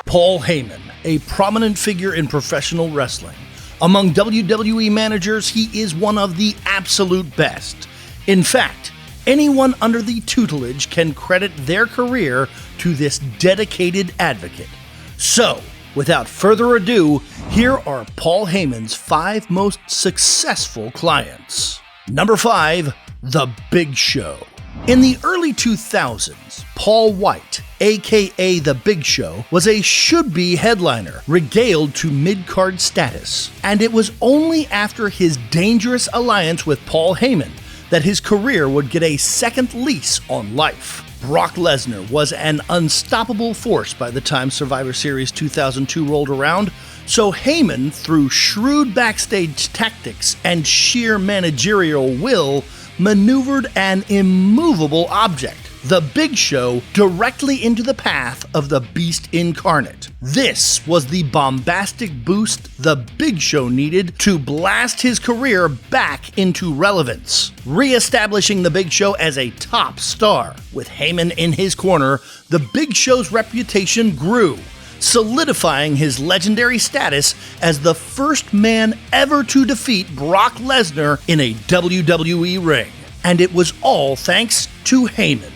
Paul Heyman, a prominent figure in professional wrestling. Among WWE managers, he is one of the absolute best. In fact, anyone under the tutelage can credit their career to this dedicated advocate. So, without further ado, here are Paul Heyman's 5 most successful clients. Number 5, The Big Show. In the early 2000s, Paul White, aka The Big Show, was a should-be headliner, regaled to mid-card status. And it was only after his dangerous alliance with Paul Heyman that his career would get a second lease on life. Brock Lesnar was an unstoppable force by the time Survivor Series 2002 rolled around, so Heyman, through shrewd backstage tactics and sheer managerial will, maneuvered an immovable object, The Big Show, directly into the path of the Beast incarnate. This was the bombastic boost The Big Show needed to blast his career back into relevance. Re-establishing The Big Show as a top star, with Heyman in his corner, The Big Show's reputation grew, solidifying his legendary status as the first man ever to defeat Brock Lesnar in a WWE ring. And it was all thanks to Heyman.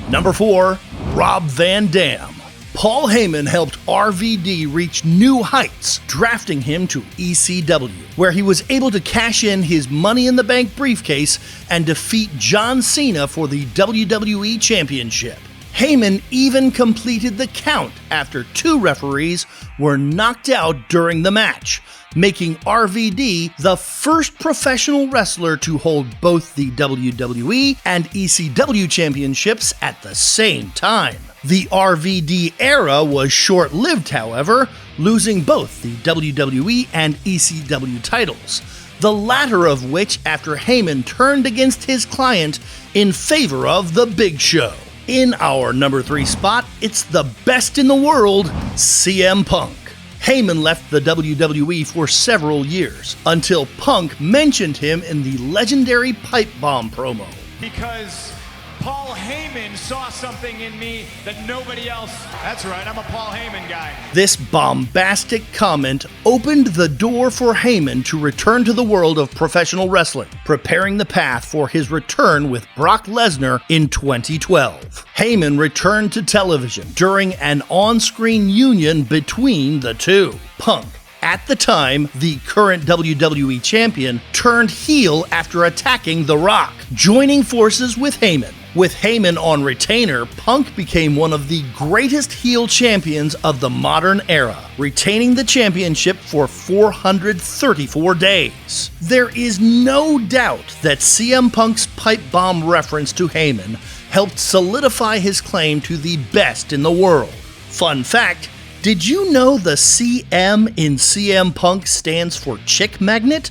Number 4, Rob Van Dam. Paul Heyman helped RVD reach new heights, drafting him to ECW, where he was able to cash in his Money in the Bank briefcase and defeat John Cena for the WWE Championship. Heyman even completed the count after 2 referees were knocked out during the match, making RVD the first professional wrestler to hold both the WWE and ECW championships at the same time. The RVD era was short-lived, however, losing both the WWE and ECW titles, the latter of which after Heyman turned against his client in favor of The Big Show. In our number 3 spot, it's the best in the world, CM Punk. Heyman left the WWE for several years, until Punk mentioned him in the legendary Pipe Bomb promo. Because Paul Heyman saw something in me that nobody else... That's right, I'm a Paul Heyman guy. This bombastic comment opened the door for Heyman to return to the world of professional wrestling, preparing the path for his return with Brock Lesnar in 2012. Heyman returned to television during an on-screen union between the two. Punk, at the time the current WWE champion, turned heel after attacking The Rock, joining forces with Heyman. With Heyman on retainer, Punk became one of the greatest heel champions of the modern era, retaining the championship for 434 days. There is no doubt that CM Punk's pipe bomb reference to Heyman helped solidify his claim to the best in the world. Fun fact, did you know the CM in CM Punk stands for Chick Magnet?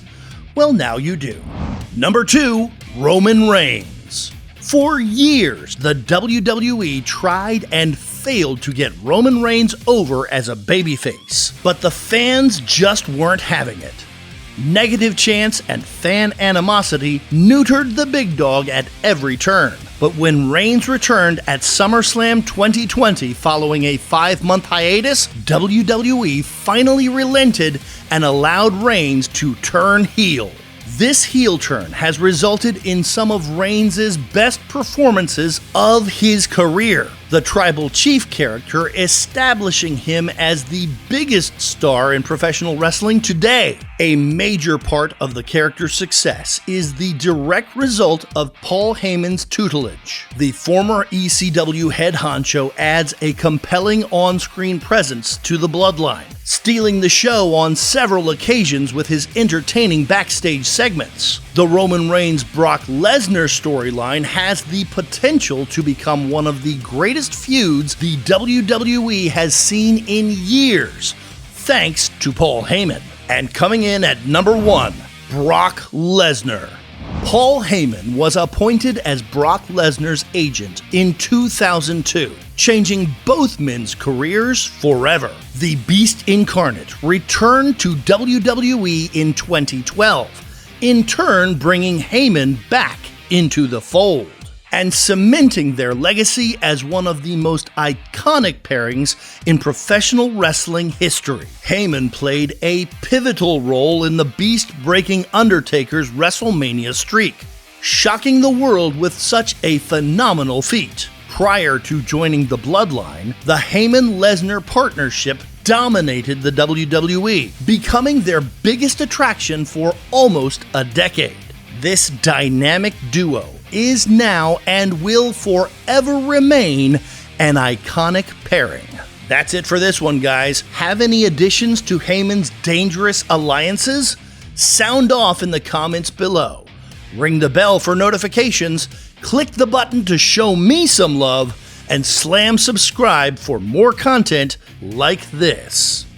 Well, now you do. Number 2, Roman Reigns. For years, the WWE tried and failed to get Roman Reigns over as a babyface, but the fans just weren't having it. Negative chants and fan animosity neutered the big dog at every turn. But when Reigns returned at SummerSlam 2020 following a 5-month hiatus, WWE finally relented and allowed Reigns to turn heel. This heel turn has resulted in some of Reigns' best performances of his career, the Tribal Chief character establishing him as the biggest star in professional wrestling today. A major part of the character's success is the direct result of Paul Heyman's tutelage. The former ECW head honcho adds a compelling on-screen presence to the bloodline, stealing the show on several occasions with his entertaining backstage segments. The Roman Reigns-Brock Lesnar storyline has the potential to become one of the greatest feuds the WWE has seen in years, thanks to Paul Heyman. And coming in at number 1, Brock Lesnar. Paul Heyman was appointed as Brock Lesnar's agent in 2002, changing both men's careers forever. The Beast Incarnate returned to WWE in 2012, in turn bringing Heyman back into the fold. and cementing their legacy as one of the most iconic pairings in professional wrestling history. Heyman played a pivotal role in the beast-breaking Undertaker's WrestleMania streak, shocking the world with such a phenomenal feat. Prior to joining the Bloodline, the Heyman-Lesnar partnership dominated the WWE, becoming their biggest attraction for almost a decade. This dynamic duo is now and will forever remain an iconic pairing. That's it for this one, guys. Have any additions to Heyman's dangerous alliances? Sound off in the comments below. Ring the bell for notifications, click the button to show me some love, and slam subscribe for more content like this.